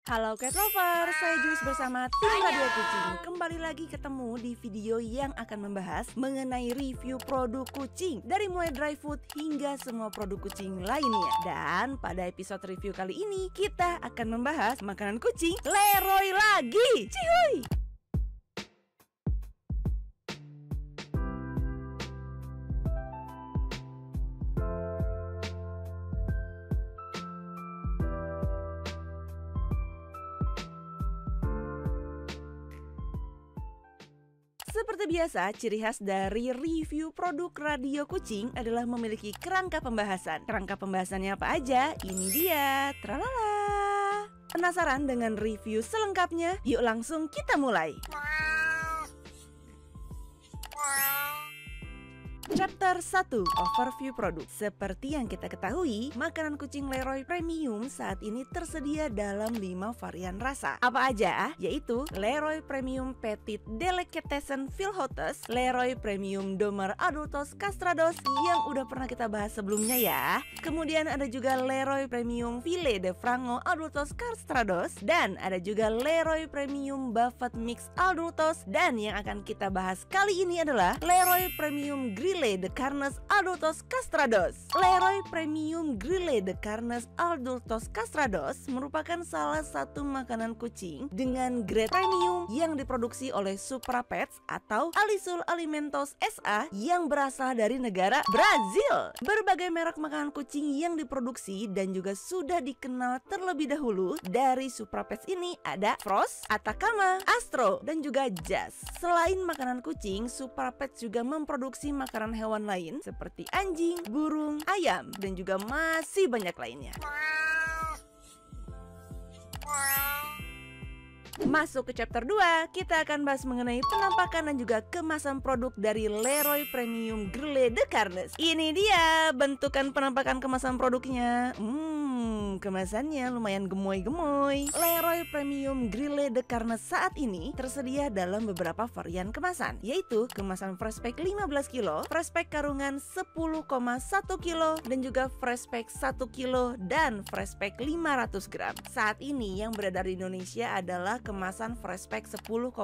Halo Cat Lover, saya Jules bersama tim Radio Kucing. Kembali lagi ketemu di video yang akan membahas mengenai review produk kucing, dari mulai dry food hingga semua produk kucing lainnya. Dan pada episode review kali ini kita akan membahas makanan kucing Leroy lagi. Cihuy! Seperti biasa, ciri khas dari review produk radio kucing adalah memiliki kerangka pembahasan. Kerangka pembahasannya apa aja? Ini dia, tralala. Penasaran dengan review selengkapnya? Yuk langsung kita mulai. Chapter 1, Overview Produk. Seperti yang kita ketahui, makanan kucing Leroy Premium saat ini tersedia dalam 5 varian rasa. Apa aja? Yaitu Leroy Premium Petit Delicatessen Vilhotes, Leroy Premium Domer Adultos Castrados yang udah pernah kita bahas sebelumnya ya. Kemudian ada juga Leroy Premium Filet de Frango Adultos Castrados, dan ada juga Leroy Premium Buffet Mix Adultos, dan yang akan kita bahas kali ini adalah Leroy Premium Grille de Carnes Adultos Castrados. Leroy Premium Grille de Carnes Adultos Castrados merupakan salah satu makanan kucing dengan grade premium yang diproduksi oleh Supra Pets atau Alisul Alimentos SA yang berasal dari negara Brazil. Berbagai merek makanan kucing yang diproduksi dan juga sudah dikenal terlebih dahulu dari Supra Pets ini ada Frost, Atacama, Astro, dan juga Jazz. Selain makanan kucing, Supra Pets juga memproduksi makanan hewan lain seperti anjing, burung, ayam, dan juga masih banyak lainnya. Masuk ke chapter 2, kita akan bahas mengenai penampakan dan juga kemasan produk dari Leroy Premium Grille de Carnes. Ini dia bentukan penampakan kemasan produknya. Kemasannya lumayan gemoy-gemoy. Leroy Premium Grille de Carnes saat ini tersedia dalam beberapa varian kemasan, yaitu kemasan fresh pack 15 kilo, fresh pack karungan 10,1 kilo, dan juga fresh pack 1 kilo dan fresh pack 500 gram. Saat ini yang beredar di Indonesia adalah kemasan fresh pack 10,1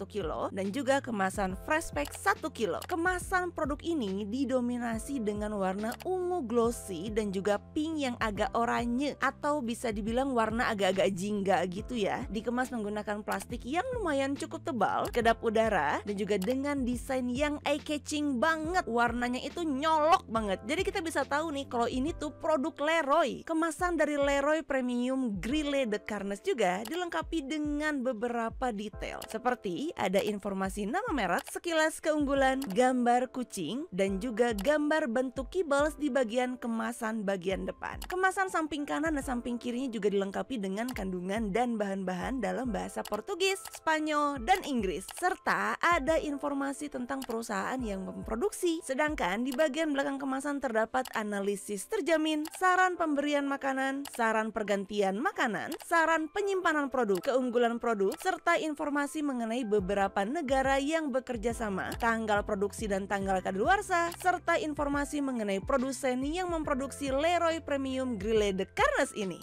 kilo dan juga kemasan fresh pack 1 kilo. Kemasan produk ini didominasi dengan warna ungu glossy dan juga pink yang agak oranye, atau bisa dibilang warna agak-agak jingga gitu ya. Dikemas menggunakan plastik yang lumayan cukup tebal, kedap udara, dan juga dengan desain yang eye-catching banget. Warnanya itu nyolok banget. Jadi kita bisa tahu nih kalau ini tuh produk Leroy. Kemasan dari Leroy Premium Grille de Carnes juga dilengkapi dengan beberapa detail, seperti ada informasi nama merek, sekilas keunggulan, gambar kucing, dan juga gambar bentuk kibbles di bagian kemasan bagian depan. Kemasan samping kanan dan samping kirinya juga dilengkapi dengan kandungan dan bahan-bahan dalam bahasa Portugis, Spanyol, dan Inggris, serta ada informasi tentang perusahaan yang memproduksi. Sedangkan di bagian belakang kemasan terdapat analisis terjamin, saran pemberian makanan, saran pergantian makanan, saran penyimpanan produk, keunggulan produk, serta informasi mengenai beberapa negara yang bekerja sama, tanggal produksi dan tanggal kadaluarsa, serta informasi mengenai produsen yang memproduksi Leroy Premium Grille de Carnes ini.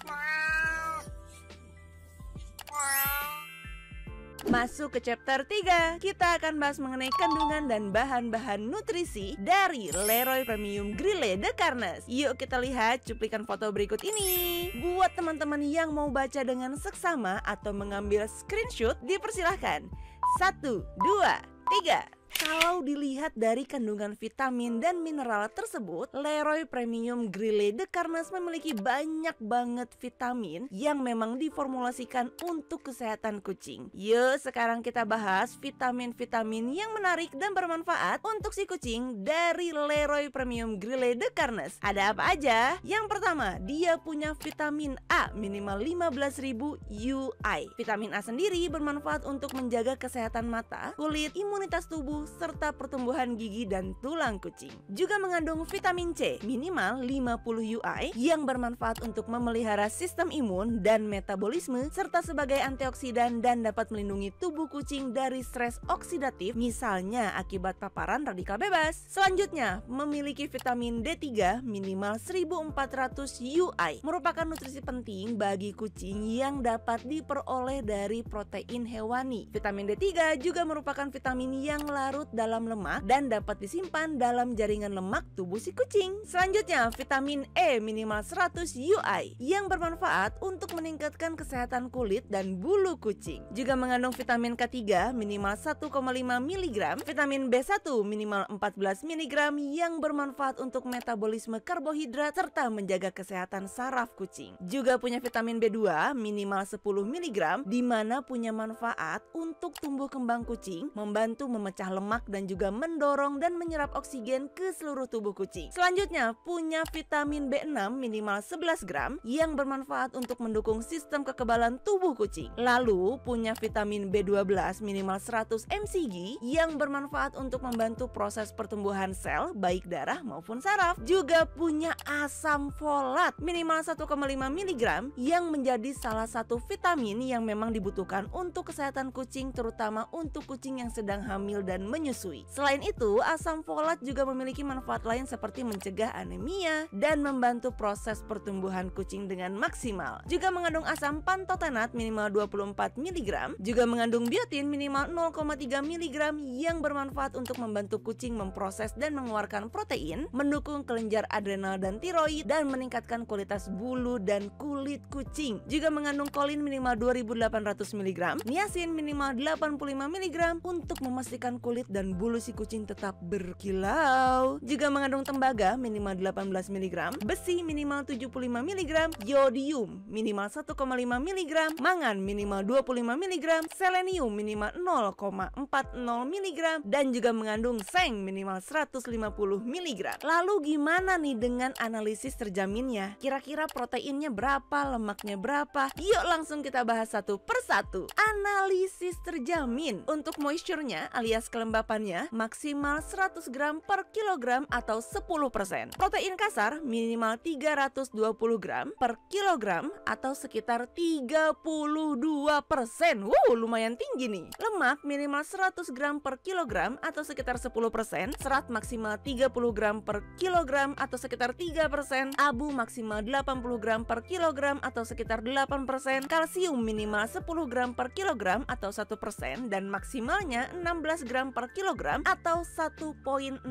Masuk ke chapter 3, kita akan bahas mengenai kandungan dan bahan-bahan nutrisi dari Leroy Premium Grille de Carnes. Yuk kita lihat cuplikan foto berikut ini. Buat teman-teman yang mau baca dengan seksama atau mengambil screenshot, dipersilahkan. 1, 2, 3. Kalau dilihat dari kandungan vitamin dan mineral tersebut, Leroy Premium Grille de Carnes memiliki banyak banget vitamin yang memang diformulasikan untuk kesehatan kucing. Yuk sekarang kita bahas vitamin-vitamin yang menarik dan bermanfaat untuk si kucing dari Leroy Premium Grille de Carnes. Ada apa aja? Yang pertama, dia punya vitamin A minimal 15.000 UI. Vitamin A sendiri bermanfaat untuk menjaga kesehatan mata, kulit, imunitas tubuh, bulu, serta pertumbuhan gigi dan tulang kucing. Juga mengandung vitamin C minimal 50 UI yang bermanfaat untuk memelihara sistem imun dan metabolisme, serta sebagai antioksidan dan dapat melindungi tubuh kucing dari stres oksidatif, misalnya akibat paparan radikal bebas. Selanjutnya, memiliki vitamin D3 minimal 1400 UI, merupakan nutrisi penting bagi kucing yang dapat diperoleh dari protein hewani. Vitamin D3 juga merupakan vitamin yang larut dalam lemak dan dapat disimpan dalam jaringan lemak tubuh si kucing. Selanjutnya, vitamin E minimal 100 UI yang bermanfaat untuk meningkatkan kesehatan kulit dan bulu kucing. Juga mengandung vitamin K3 minimal 1,5 mg, vitamin B1 minimal 14 mg yang bermanfaat untuk metabolisme karbohidrat serta menjaga kesehatan saraf kucing. Juga punya vitamin B2 minimal 10 mg, di mana punya manfaat untuk tumbuh kembang kucing, membantu memecah lemak dan juga mendorong dan menyerap oksigen ke seluruh tubuh kucing. Selanjutnya, punya vitamin B6 minimal 11 gram yang bermanfaat untuk mendukung sistem kekebalan tubuh kucing. Lalu, punya vitamin B12 minimal 100 mcg yang bermanfaat untuk membantu proses pertumbuhan sel baik darah maupun saraf. Juga punya asam folat minimal 1,5 mg yang menjadi salah satu vitamin yang memang dibutuhkan untuk kesehatan kucing, terutama untuk kucing yang sedang hamil dan menyusui. Selain itu, asam folat juga memiliki manfaat lain seperti mencegah anemia dan membantu proses pertumbuhan kucing dengan maksimal. Juga mengandung asam pantotenat minimal 24 mg, juga mengandung biotin minimal 0,3 mg yang bermanfaat untuk membantu kucing memproses dan mengeluarkan protein, mendukung kelenjar adrenal dan tiroid, dan meningkatkan kualitas bulu dan kulit kucing. Juga mengandung kolin minimal 2800 mg, niacin minimal 85 mg untuk memastikan kulit dan bulu si kucing tetap berkilau. Juga mengandung tembaga minimal 18 mg, besi minimal 75 mg, yodium minimal 1,5 mg, mangan minimal 25 mg, selenium minimal 0,40 mg, dan juga mengandung seng minimal 150 mg. Lalu gimana nih dengan analisis terjaminnya? Kira-kira proteinnya berapa, lemaknya berapa? Yuk langsung kita bahas satu persatu. Analisis terjamin. Untuk moisture-nya alias kelembapannya maksimal 100 gram per kilogram atau 10%. Protein kasar minimal 320 gram per kilogram atau sekitar 32%. Lumayan tinggi nih. Lemak minimal 100 gram per kilogram atau sekitar 10%. Serat maksimal 30 gram per kilogram atau sekitar 3%. Abu maksimal 80 gram per kilogram atau sekitar 8%. Kalsium minimal 10 gram per kilogram atau 1% dan maksimalnya 16 gram per kilogram atau 1,6%.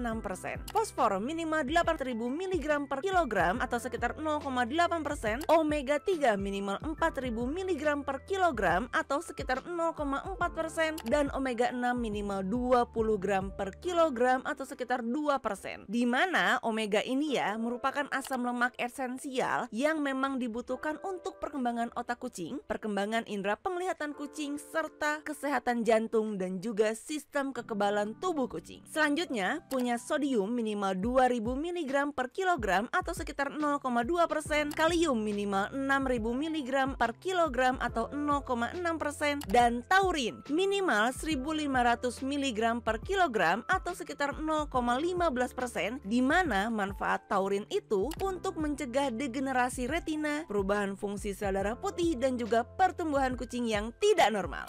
Fosfor minimal 8000 mg per kilogram atau sekitar 0,8%. Omega 3 minimal 4000 mg per kilogram atau sekitar 0,4%, dan omega 6 minimal 20 gram per kilogram atau sekitar 2%. Di mana omega ini ya merupakan asam lemak esensial yang memang dibutuhkan untuk perkembangan otak kucing, perkembangan indera penglihatan kucing, serta kesehatan jantung dan juga sistem kekebalan tubuh kucing. Selanjutnya, punya sodium minimal 2000 mg per kilogram atau sekitar 0,2%, kalium minimal 6000 mg per kilogram atau 0,6%, dan taurin minimal 1500 mg per kilogram atau sekitar 0,15%, di mana manfaat taurin itu untuk mencegah degenerasi retina, perubahan fungsi sel darah putih, dan juga pertumbuhan kucing yang tidak normal.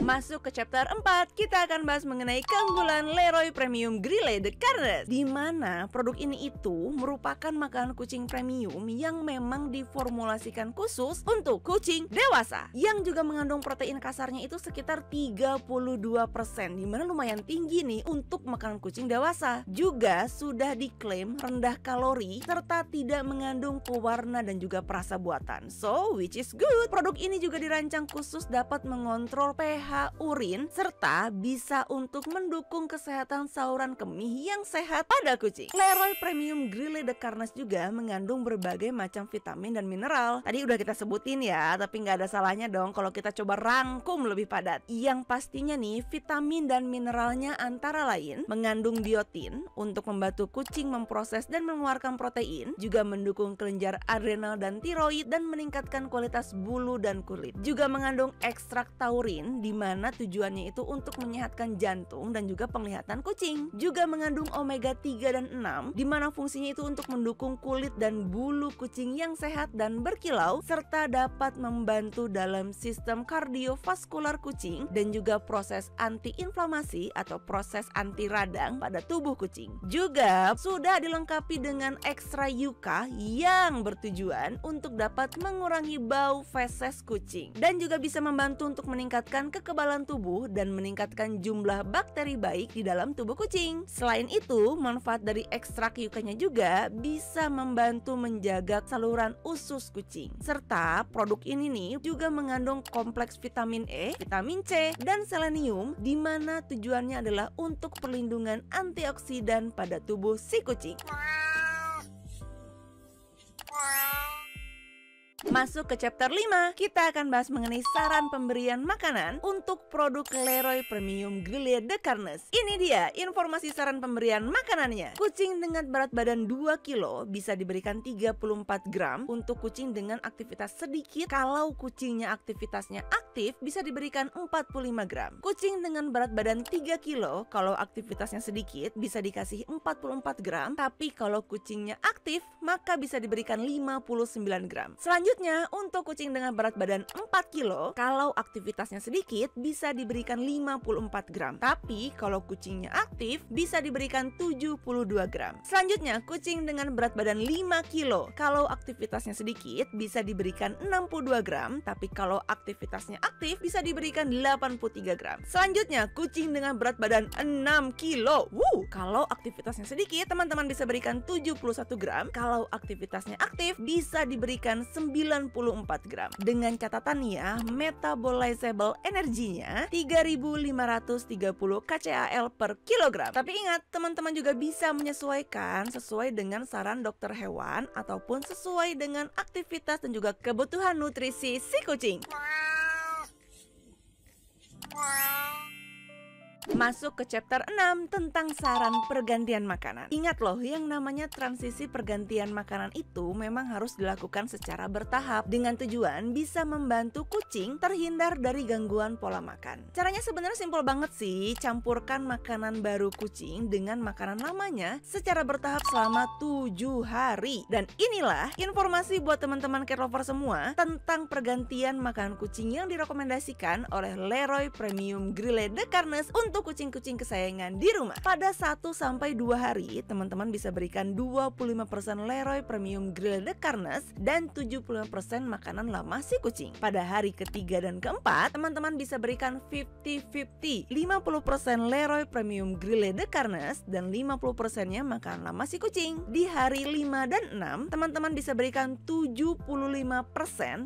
Masuk ke chapter 4, kita akan bahas mengenai keunggulan Leroy Premium Grille de Cairns, di mana produk ini itu merupakan makanan kucing premium yang memang diformulasikan khusus untuk kucing dewasa, yang juga mengandung protein kasarnya itu sekitar 32%, di mana lumayan tinggi nih untuk makanan kucing dewasa. Juga sudah diklaim rendah kalori serta tidak mengandung pewarna dan juga perasa buatan. So, which is good. Produk ini juga dirancang khusus dapat mengontrol pH pH urin, serta bisa untuk mendukung kesehatan saluran kemih yang sehat pada kucing. Leroy Premium Grille de Carnes juga mengandung berbagai macam vitamin dan mineral. Tadi udah kita sebutin ya, tapi nggak ada salahnya dong kalau kita coba rangkum lebih padat. Yang pastinya nih, vitamin dan mineralnya antara lain mengandung biotin untuk membantu kucing memproses dan mengeluarkan protein, juga mendukung kelenjar adrenal dan tiroid dan meningkatkan kualitas bulu dan kulit. Juga mengandung ekstrak taurin, di mana tujuannya itu untuk menyehatkan jantung dan juga penglihatan kucing. Juga mengandung omega 3 dan 6, di mana fungsinya itu untuk mendukung kulit dan bulu kucing yang sehat dan berkilau, serta dapat membantu dalam sistem kardiovaskular kucing dan juga proses antiinflamasi atau proses anti radang pada tubuh kucing. Juga sudah dilengkapi dengan ekstra yuka yang bertujuan untuk dapat mengurangi bau feses kucing dan juga bisa membantu untuk meningkatkan kekebalan tubuh dan meningkatkan jumlah bakteri baik di dalam tubuh kucing. Selain itu, manfaat dari ekstrak yukanya juga bisa membantu menjaga saluran usus kucing. Serta produk ini nih juga mengandung kompleks vitamin E, vitamin C, dan selenium, di mana tujuannya adalah untuk perlindungan antioksidan pada tubuh si kucing. Masuk ke chapter 5, kita akan bahas mengenai saran pemberian makanan untuk produk Leroy Premium Grille de Carnes. Ini dia informasi saran pemberian makanannya. Kucing dengan berat badan 2 kilo bisa diberikan 34 gram untuk kucing dengan aktivitas sedikit. Kalau kucingnya aktivitasnya aktif bisa diberikan 45 gram. Kucing dengan berat badan 3 kilo kalau aktivitasnya sedikit bisa dikasih 44 gram. Tapi kalau kucingnya aktif maka bisa diberikan 59 gram. Selanjutnya, untuk kucing dengan berat badan 4 kilo, kalau aktivitasnya sedikit bisa diberikan 54 gram. Tapi kalau kucingnya aktif bisa diberikan 72 gram. Selanjutnya, kucing dengan berat badan 5 kilo, kalau aktivitasnya sedikit bisa diberikan 62 gram. Tapi kalau aktivitasnya aktif bisa diberikan 83 gram. Selanjutnya, kucing dengan berat badan 6 kilo, kalau aktivitasnya sedikit teman-teman bisa berikan 71 gram. Kalau aktivitasnya aktif bisa diberikan 94 gram. Dengan catatan ya, metabolizable energinya 3530 kcal per kilogram. Tapi ingat, teman-teman juga bisa menyesuaikan sesuai dengan saran dokter hewan ataupun sesuai dengan aktivitas dan juga kebutuhan nutrisi si kucing. Masuk ke chapter 6 tentang saran pergantian makanan. Ingat loh, yang namanya transisi pergantian makanan itu memang harus dilakukan secara bertahap dengan tujuan bisa membantu kucing terhindar dari gangguan pola makan. Caranya sebenarnya simpel banget sih, campurkan makanan baru kucing dengan makanan lamanya secara bertahap selama 7 hari. Dan inilah informasi buat teman-teman cat lover semua tentang pergantian makanan kucing yang direkomendasikan oleh Leroy Premium Grille de Carnes untuk kucing-kucing kesayangan di rumah. Pada 1-2 hari, teman-teman bisa berikan 25% Leroy Premium Grille de Carnes dan 75% makanan lama si kucing. Pada hari ketiga dan keempat, teman-teman bisa berikan 50-50, 50% Leroy Premium Grille de Carnes dan 50%-nya makanan lama si kucing. Di hari 5 dan 6, teman-teman bisa berikan 75%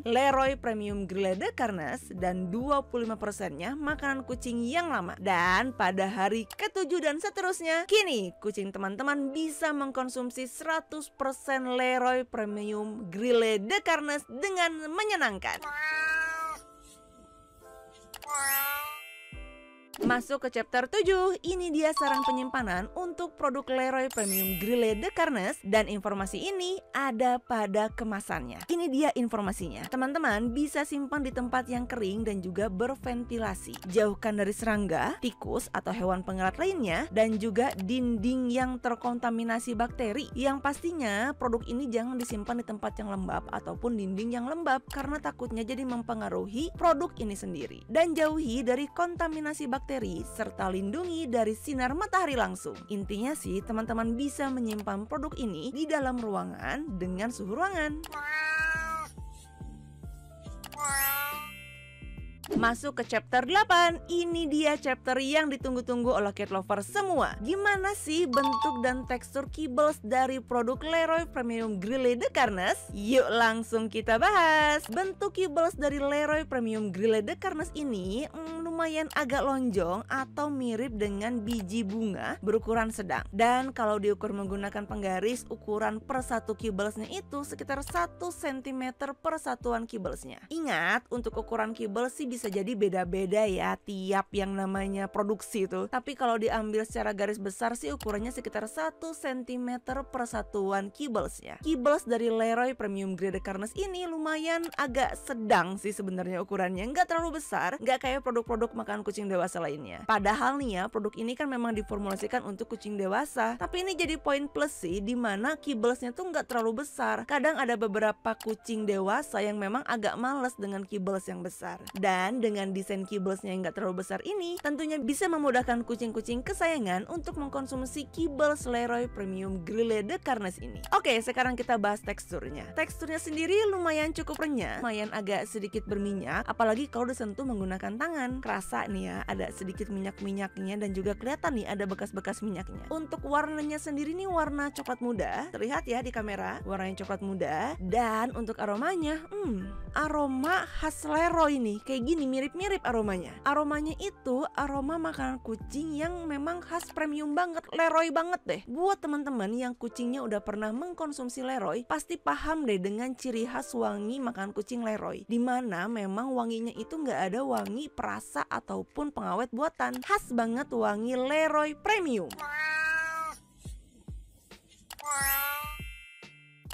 Leroy Premium Grille de Carnes dan 25%-nya makanan kucing yang lama. Dan pada hari ke-7 dan seterusnya, kini kucing teman-teman bisa mengkonsumsi 100% Leroy Premium Grille de Carnes dengan menyenangkan. Masuk ke chapter 7, ini dia saran penyimpanan untuk produk Leroy Premium Grille de Carnes dan informasi ini ada pada kemasannya. Ini dia informasinya. Teman-teman bisa simpan di tempat yang kering dan juga berventilasi. Jauhkan dari serangga, tikus atau hewan pengerat lainnya dan juga dinding yang terkontaminasi bakteri. Yang pastinya produk ini jangan disimpan di tempat yang lembab ataupun dinding yang lembab karena takutnya jadi mempengaruhi produk ini sendiri. Dan jauhi dari kontaminasi bakteri serta lindungi dari sinar matahari langsung. Intinya sih teman-teman bisa menyimpan produk ini di dalam ruangan dengan suhu ruangan. Masuk ke chapter 8. Ini dia chapter yang ditunggu-tunggu oleh cat lover semua. Gimana sih bentuk dan tekstur keyballs dari produk Leroy Premium Grille de Carnes? Yuk langsung kita bahas. Bentuk keyballs dari Leroy Premium Grille de Carnes ini lumayan agak lonjong atau mirip dengan biji bunga berukuran sedang. Dan kalau diukur menggunakan penggaris, ukuran per satu keybalsnya itu sekitar 1 cm per satuan keybalsnya. Ingat, untuk ukuran keyballs sih bisa jadi beda-beda ya tiap yang namanya produksi itu. Tapi kalau diambil secara garis besar sih ukurannya sekitar 1 cm per satuan keybalsnya. Keyballs dari Leroy Premium Grille de Carnes ini lumayan agak sedang sih sebenarnya ukurannya, nggak terlalu besar, nggak kayak produk-produk makan kucing dewasa lainnya. Padahal nih ya, produk ini kan memang diformulasikan untuk kucing dewasa, tapi ini jadi poin plus sih, dimana keybalsnya tuh nggak terlalu besar. Kadang ada beberapa kucing dewasa yang memang agak males dengan keyballs yang besar. Dan dengan desain keybalsnya yang nggak terlalu besar ini, tentunya bisa memudahkan kucing-kucing kesayangan untuk mengkonsumsi keyballs Leroy Premium Grille de Carnes ini. Oke, sekarang kita bahas teksturnya. Teksturnya sendiri lumayan cukup renyah, lumayan agak sedikit berminyak, apalagi kalau disentuh menggunakan tangan. Kerasa nih ya, ada sedikit minyak-minyaknya dan juga kelihatan nih ada bekas-bekas minyaknya. Untuk warnanya sendiri nih warna coklat muda, terlihat ya di kamera, warnanya coklat muda. Dan untuk aromanya, aroma khas Leroy nih, kayak gini mirip-mirip aromanya. Aromanya itu aroma makanan kucing yang memang khas premium banget, Leroy banget deh. Buat teman-teman yang kucingnya udah pernah mengkonsumsi Leroy, pasti paham deh dengan ciri khas wangi makanan kucing Leroy, dimana memang wanginya itu nggak ada wangi perasa ataupun pengawet buatan. Khas banget wangi Leroy Premium.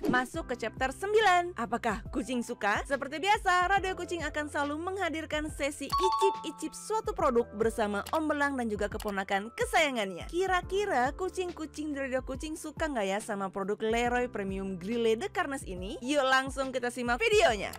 Masuk ke chapter 9. Apakah kucing suka? Seperti biasa, Radio Kucing akan selalu menghadirkan sesi icip-icip suatu produk bersama Om Belang dan juga keponakan kesayangannya. Kira-kira kucing-kucing di Radio Kucing suka nggak ya sama produk Leroy Premium Grille de Carnes ini? Yuk langsung kita simak videonya.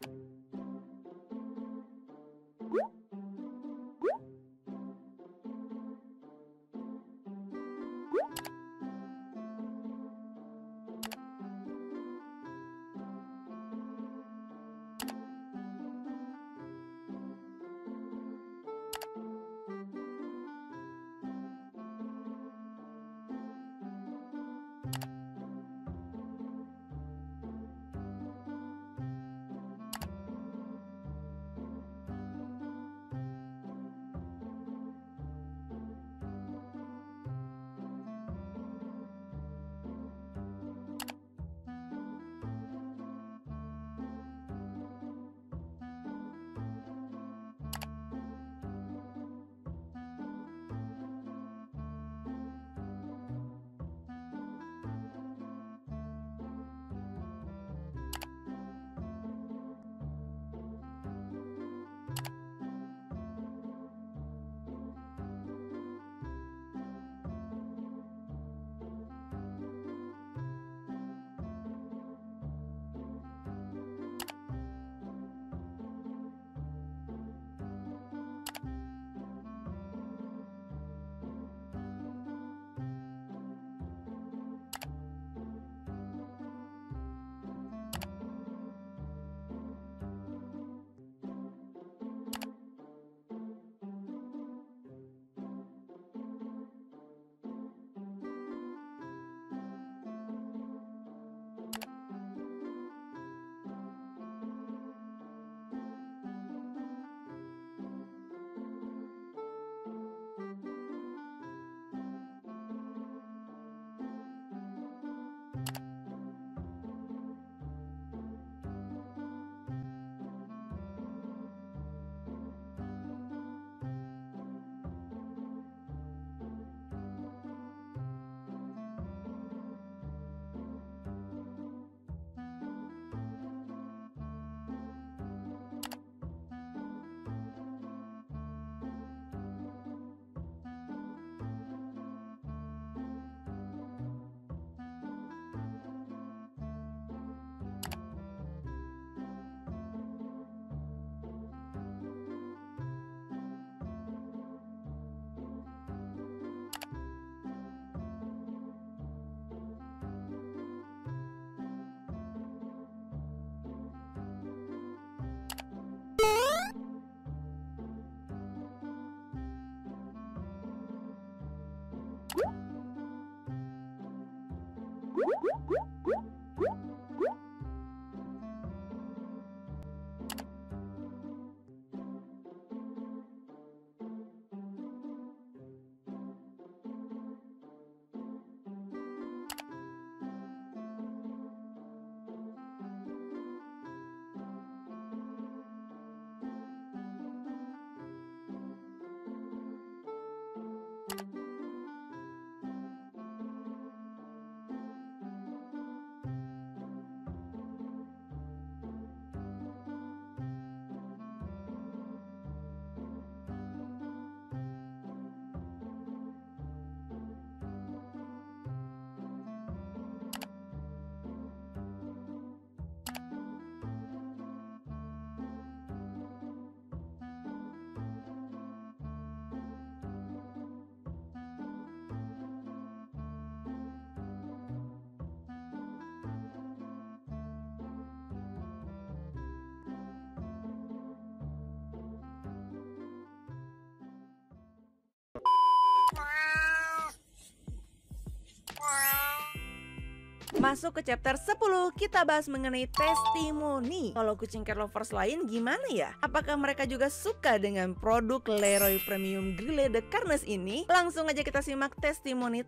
Masuk ke chapter 10, kita bahas mengenai testimoni. Kalau kucing cat lovers lain gimana ya? Apakah mereka juga suka dengan produk Leroy Premium Grille de Carnes ini? Langsung aja kita simak testimoni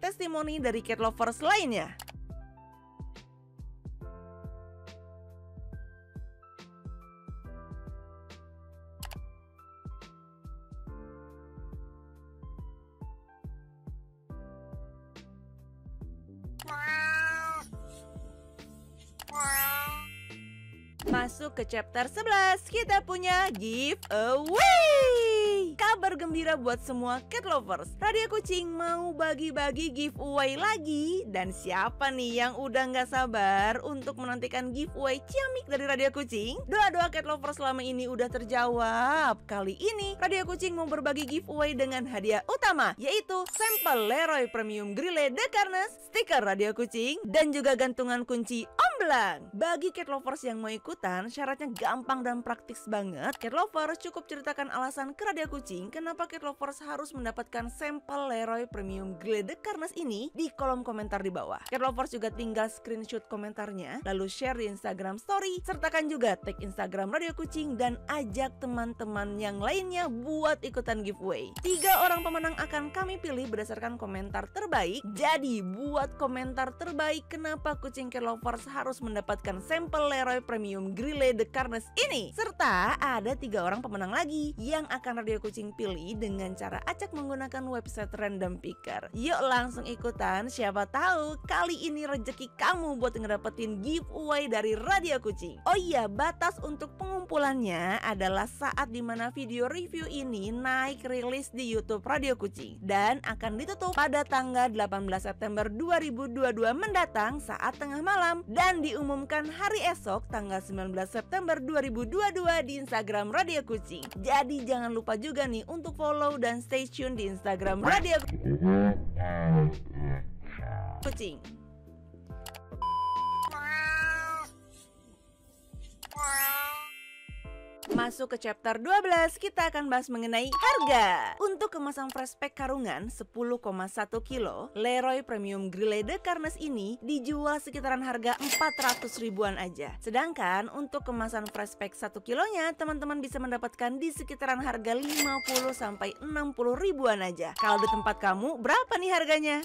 dari cat lovers lainnya. Masuk ke chapter 11, kita punya giveaway. Kabar gembira buat semua cat lovers. Radio Kucing mau bagi-bagi giveaway lagi. Dan siapa nih yang udah nggak sabar untuk menantikan giveaway ciamik dari Radio Kucing? Doa-doa cat lovers selama ini udah terjawab. Kali ini Radio Kucing mau berbagi giveaway dengan hadiah utama, yaitu sampel Leroy Premium Grille de Carnes, stiker Radio Kucing, dan juga gantungan kunci omblang. Bagi cat lovers yang mau ikutan, syaratnya gampang dan praktis banget. Cat lovers cukup ceritakan alasan ke Radio Kucing kenapa cat lovers harus mendapatkan sampel Leroy Premium Grille de Carnes ini di kolom komentar di bawah. Cat lovers juga tinggal screenshot komentarnya, lalu share di Instagram story, sertakan juga tag Instagram Radio Kucing dan ajak teman-teman yang lainnya buat ikutan giveaway. 3 orang pemenang akan kami pilih berdasarkan komentar terbaik. Jadi buat komentar terbaik kenapa kucing cat lovers harus mendapatkan sampel Leroy Premium Grille de Carnes ini. Serta ada 3 orang pemenang lagi yang akan Radio Kucing pilih dengan cara acak menggunakan website random picker. Yuk langsung ikutan, siapa tahu kali ini rezeki kamu buat ngedapetin giveaway dari Radio Kucing. Oh iya, batas untuk pengumpulannya adalah saat dimana video review ini naik rilis di YouTube Radio Kucing dan akan ditutup pada tanggal 18 September 2022 mendatang saat tengah malam dan diumumkan hari esok tanggal 19 September 2022 di Instagram Radio Kucing. Jadi jangan lupa juga nih untuk follow dan stay tune di Instagram Radio Kucing. Masuk ke chapter 12, kita akan bahas mengenai harga. Untuk kemasan fresh pack karungan 10,1 kilo, Leroy Premium Grille de Carnes ini dijual sekitaran harga 400 ribuan aja. Sedangkan untuk kemasan fresh pack 1 kilonya, teman-teman bisa mendapatkan di sekitaran harga 50 sampai 60 ribuan aja. Kalau di tempat kamu, berapa nih harganya?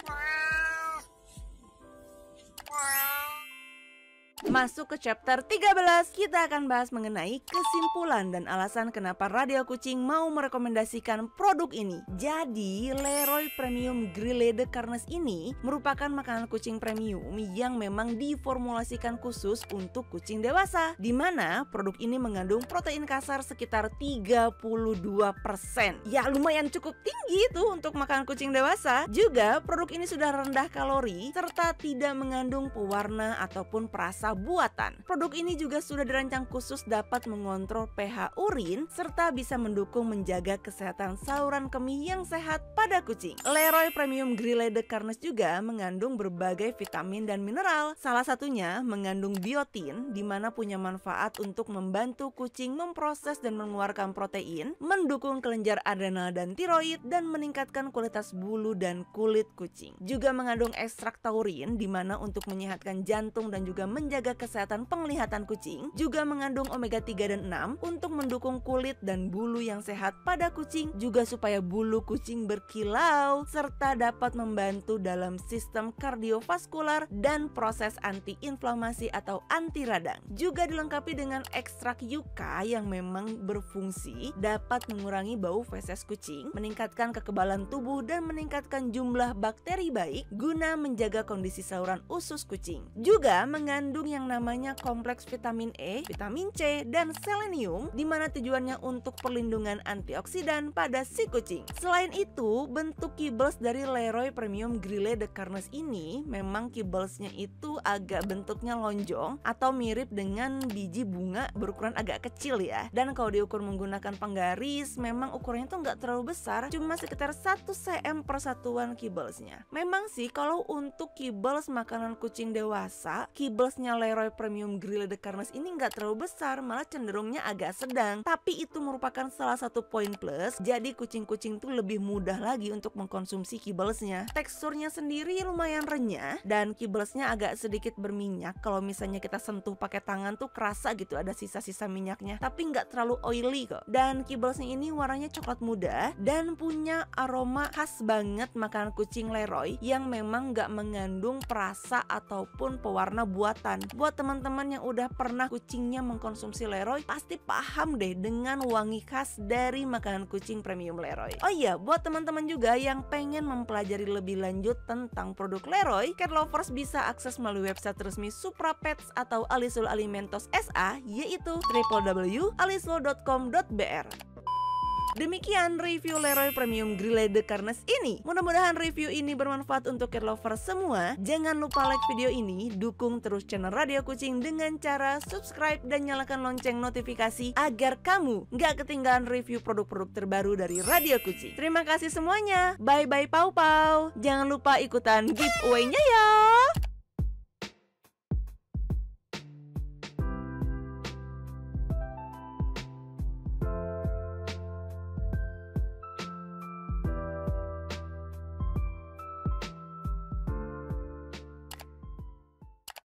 Masuk ke chapter 13, kita akan bahas mengenai kesimpulan dan alasan kenapa Radio Kucing mau merekomendasikan produk ini. Jadi, Leroy Premium Grille de Carnes ini merupakan makanan kucing premium yang memang diformulasikan khusus untuk kucing dewasa, di mana produk ini mengandung protein kasar sekitar 32%. Ya, lumayan cukup tinggi tuh untuk makanan kucing dewasa. Juga, produk ini sudah rendah kalori serta tidak mengandung pewarna ataupun perasa rasa buatan. Produk ini juga sudah dirancang khusus dapat mengontrol pH urin serta bisa mendukung menjaga kesehatan saluran kemih yang sehat pada kucing. Leroy Premium Grille de Carnes juga mengandung berbagai vitamin dan mineral. Salah satunya mengandung biotin, di mana punya manfaat untuk membantu kucing memproses dan mengeluarkan protein, mendukung kelenjar adrenal dan tiroid, dan meningkatkan kualitas bulu dan kulit kucing. Juga mengandung ekstrak taurin, di mana untuk menyehatkan jantung dan juga menjaga kesehatan penglihatan kucing. Juga mengandung omega 3 dan 6 untuk mendukung kulit dan bulu yang sehat pada kucing, juga supaya bulu kucing berkilau, serta dapat membantu dalam sistem kardiovaskular dan proses antiinflamasi atau anti radang. Juga dilengkapi dengan ekstrak yucca yang memang berfungsi dapat mengurangi bau feses kucing, meningkatkan kekebalan tubuh, dan meningkatkan jumlah bakteri baik guna menjaga kondisi saluran usus kucing. Juga mengandung yang namanya kompleks vitamin E, vitamin C, dan selenium, di mana tujuannya untuk perlindungan antioksidan pada si kucing. Selain itu, bentuk kibbles dari Leroy Premium Grille de Carnes ini memang kibblesnya itu agak bentuknya lonjong atau mirip dengan biji bunga berukuran agak kecil ya. Dan kalau diukur menggunakan penggaris, memang ukurannya tuh nggak terlalu besar, cuma sekitar 1 cm per satuan kibblesnya. Memang sih kalau untuk kibbles makanan kucing dewasa, kibblesnya Leroy Premium Grille de Carnes ini nggak terlalu besar, malah cenderungnya agak sedang. Tapi itu merupakan salah satu poin plus, jadi kucing-kucing tuh lebih mudah lagi untuk mengkonsumsi kibblesnya. Teksturnya sendiri lumayan renyah dan kibblesnya agak sedikit berminyak. Kalau misalnya kita sentuh pakai tangan tuh kerasa gitu ada sisa-sisa minyaknya, tapi nggak terlalu oily kok. Dan kibblesnya ini warnanya coklat muda dan punya aroma khas banget makanan kucing Leroy yang memang nggak mengandung perasa ataupun pewarna buatan. Buat teman-teman yang udah pernah kucingnya mengkonsumsi Leroy, pasti paham deh dengan wangi khas dari makanan kucing premium Leroy. Oh iya, buat teman-teman juga yang pengen mempelajari lebih lanjut tentang produk Leroy, cat lovers bisa akses melalui website resmi Supra Pets atau Alislo Alimentos SA, yaitu www.alislo.com.br. Demikian review Leroy Premium Grille de Carnes ini. Mudah-mudahan review ini bermanfaat untuk cat lovers semua. Jangan lupa like video ini, dukung terus channel Radio Kucing dengan cara subscribe dan nyalakan lonceng notifikasi agar kamu nggak ketinggalan review produk-produk terbaru dari Radio Kucing. Terima kasih semuanya. Bye-bye pau-pau. Jangan lupa ikutan giveaway-nya ya.